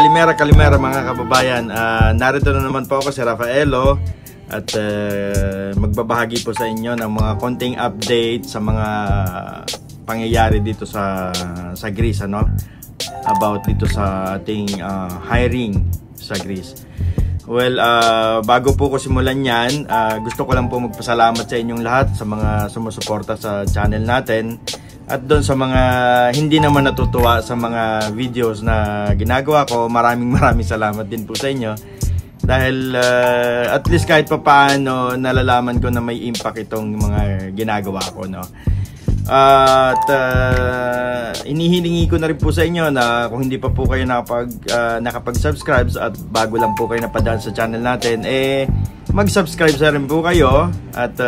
Kalimera mga kababayan. Narito na naman po ako, si Rafaelo, at magbabahagi po sa inyo ng mga konting update sa mga pangyayari dito sa Greece, ano? About dito sa ating hiring sa Greece. Well, bago po ko simulan yan, gusto ko lang po magpasalamat sa inyong lahat sa mga sumusuporta sa channel natin. At doon sa mga hindi naman natutuwa sa mga videos na ginagawa ko, maraming salamat din po sa inyo. Dahil at least kahit papaano nalalaman ko na may impact itong mga ginagawa ko, no? At inihilingi ko na rin po sa inyo na kung hindi pa po kayo nakapag-subscribe at bago lang po kayo napadaan sa channel natin, mag-subscribe na rin po kayo at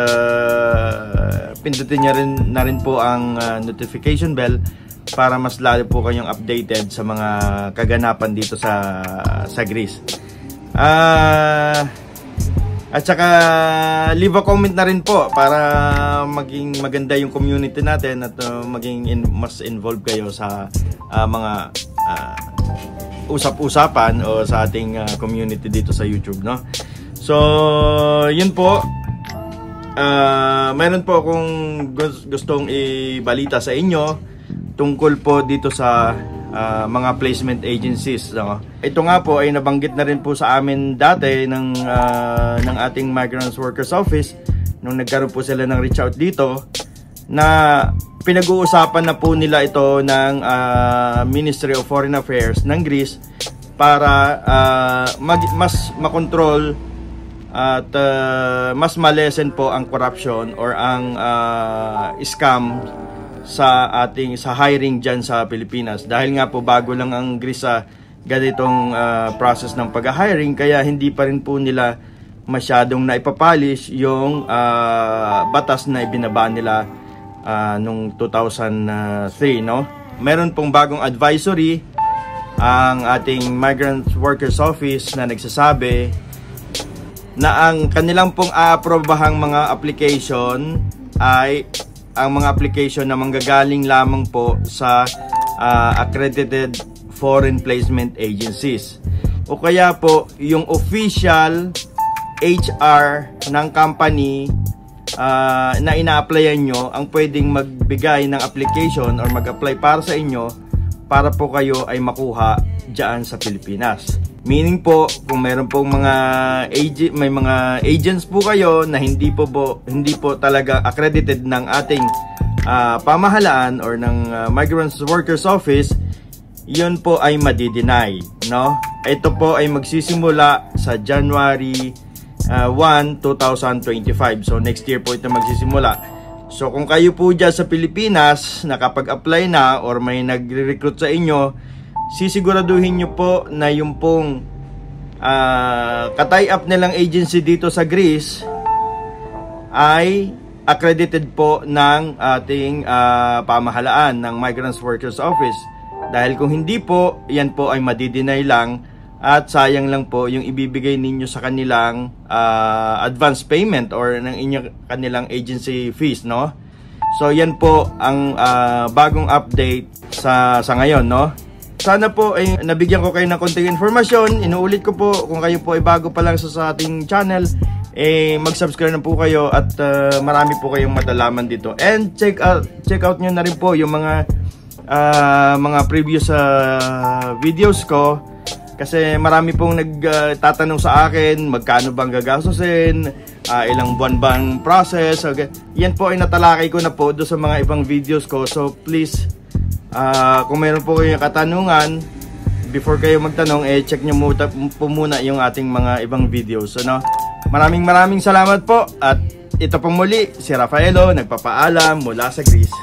pindutin nyo na rin po ang notification bell para mas lalo po kayong updated sa mga kaganapan dito sa Greece. At saka leave a comment na rin po para maging maganda yung community natin at maging mas involved kayo sa mga usap-usapan o sa ating community dito sa YouTube, no? So, yun po. Meron po akong gustong ibalita sa inyo tungkol po dito sa mga placement agencies, no? Ito nga po ay nabanggit na rin po sa amin dati ng ating Migrant Workers Office nung nagkaroon po sila ng reach out dito, na pinag-uusapan na po nila ito ng Ministry of Foreign Affairs ng Greece para mas makontrol at mas malesen po ang corruption or ang scam sa hiring dyan sa Pilipinas. Dahil nga po bago lang ang Greece sa ganitong process ng pag-hiring, kaya hindi pa rin po nila masyadong naipapolish yung batas na ibinaba nila nung 2003, no? Meron pong bagong advisory ang ating Migrant Workers Office na nagsasabi na ang kanilang pong aaprobahang mga application ay ang mga application na manggagaling lamang po sa accredited foreign placement agencies, o kaya po yung official HR ng company na ina-applyan nyo ang pwedeng magbigay ng application or mag-apply para sa inyo para po kayo ay makuha dyan sa Pilipinas. Meaning po, kung meron pong may mga agents po kayo na hindi po talaga accredited ng ating pamahalaan or ng Migrant Workers Office, yun po ay madi-deny, no? Ito po ay magsisimula sa January 1, 2025. So next year po ito magsisimula. So kung kayo po dyan sa Pilipinas nakapag-apply na or may nagre-recruit sa inyo, sisiguraduhin nyo po na yung pong ka-tie-up nilang agency dito sa Greece ay accredited po ng ating pamahalaan ng Migrant Workers Office. Dahil kung hindi po, yan po ay madi-deny lang at sayang lang po yung ibibigay ninyo sa kanilang advance payment or ng kanilang agency fees, no? So yan po ang bagong update sa ngayon, no? Sana po ay nabigyan ko kayo ng konting informasyon. Inuulit ko po, kung kayo po ay bago pa lang sa ating channel, mag-subscribe na po kayo at marami po kayong matalaman dito. And check out nyo na rin po yung mga previous videos ko, kasi marami pong nagtatanong sa akin magkano bang gagastusin, ilang buwan bang process. Okay. Yan po ay natalakay ko na po doon sa mga ibang videos ko. So please, kung meron po kayong katanungan, before kayo magtanong, check nyo po muna yung ating mga ibang videos. Ano? Maraming salamat po. At ito po muli, si Rafaelo, nagpapaalam mula sa Greece.